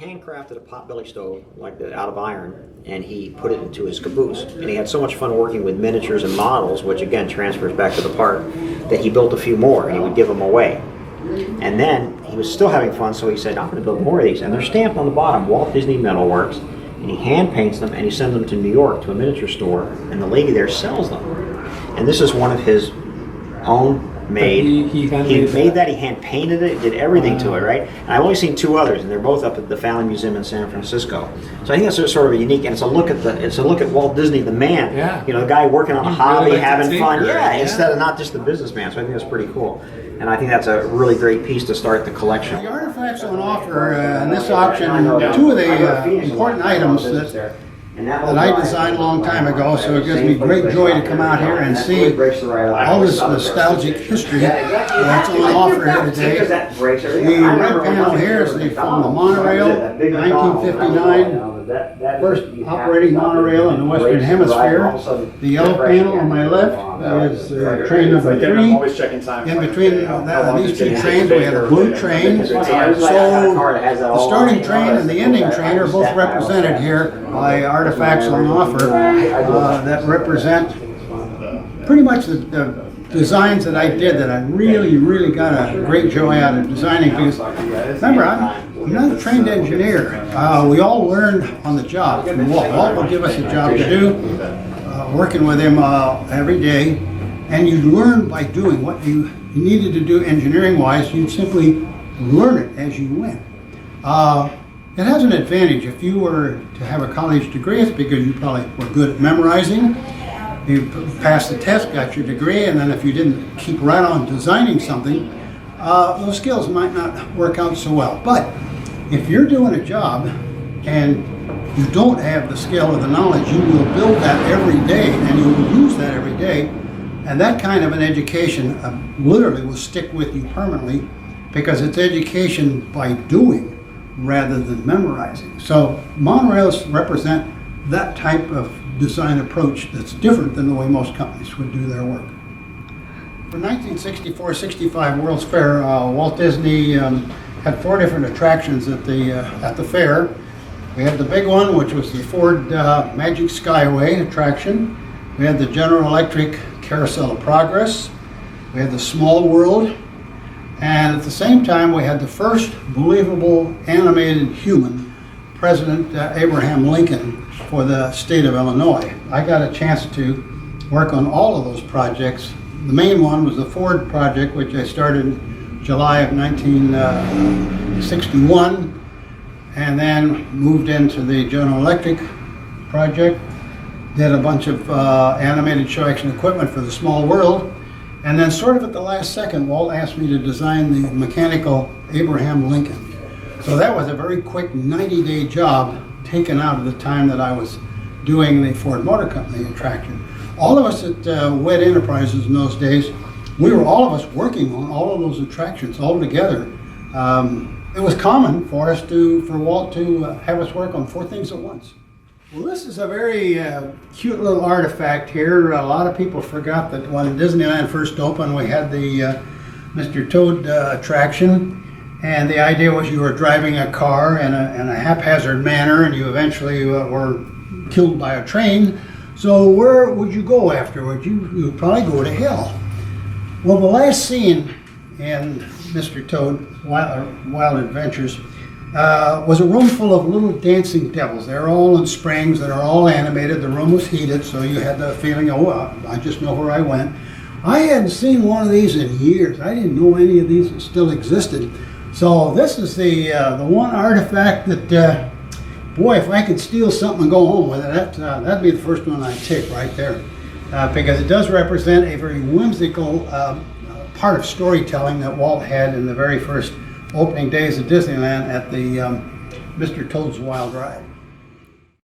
handcrafted a potbelly stove, out of iron, and he put it into his caboose. And he had so much fun working with miniatures and models, which again transfers back to the park, that he built a few more and he would give them away. And then he was still having fun, so he said, I'm going to build more of these. And they're stamped on the bottom, Walt Disney Metalworks, and he hand paints them and he sends them to New York to a miniature store, and the lady there sells them. And this is one of his own made. He made that. He hand painted it, did everything to it, right? And I've only seen two others, and they're both up at the Fallon Museum in San Francisco. So I think that's sort of a unique, and it's a look at Walt Disney, the man. Yeah. You know, the guy working on a hobby, really having fun. Yeah, instead of not just the businessman. So I think that's pretty cool. And I think that's a really great piece to start the collection. The artifacts on offer in this auction, two of the important items that I designed a long time ago, so it gives me great joy to come out here and see all this nostalgic history that's on offer here today. The red panel here is from the monorail, 1959. First operating monorail in the Western Hemisphere. The yellow panel on my left is train number 3. In between these two trains we have a blue train. So the starting train and the ending train are both represented here by artifacts on offer that represent pretty much the designs that I did that I really got a great joy out of designing, because remember, I'm not a trained engineer. We all learned on the job. Walt will give us a job to do, working with him every day, and you learn by doing what you needed to do engineering-wise. You simply learn it as you went. It has an advantage. If you were to have a college degree, it's because you probably were good at memorizing. You passed the test, got your degree, and then if you didn't keep right on designing something, those skills might not work out so well. But if you're doing a job and you don't have the skill or the knowledge, you will build that every day and you will use that every day. And that kind of an education literally will stick with you permanently, because it's education by doing rather than memorizing. So monorails represent that type of design approach that's different than the way most companies would do their work. For 1964-65 World's Fair, Walt Disney had 4 different attractions at the fair. We had the big one, which was the Ford Magic Skyway attraction. We had the General Electric Carousel of Progress. We had the Small World. And at the same time, we had the first believable animated human, President Abraham Lincoln, for the state of Illinois. I got a chance to work on all of those projects. The main one was the Ford project, which I started in July of 1961, and then moved into the General Electric project, did a bunch of animated show action equipment for the Small World, and then sort of at the last second, Walt asked me to design the mechanical Abraham Lincoln. So that was a very quick 90-day job taken out of the time that I was doing the Ford Motor Company attraction. All of us at WED Enterprises in those days, we were all of us working on all of those attractions all together. It was common for Walt to have us work on 4 things at once. Well, this is a very cute little artifact here. A lot of people forgot that when Disneyland first opened, we had the Mr. Toad attraction. And the idea was you were driving a car in a haphazard manner, and you eventually were killed by a train. So where would you go afterwards? You would probably go to hell. Well, the last scene in Mr. Toad Wild Adventures was a room full of little dancing devils. They're all in springs, that are all animated. The room was heated, so you had the feeling, oh, I just know where I went. I hadn't seen one of these in years. I didn't know any of these still existed. So this is the one artifact that, boy, if I could steal something and go home with it, that'd be the first one I'd take right there. Because it does represent a very whimsical part of storytelling that Walt had in the very first opening days of Disneyland at the Mr. Toad's Wild Ride.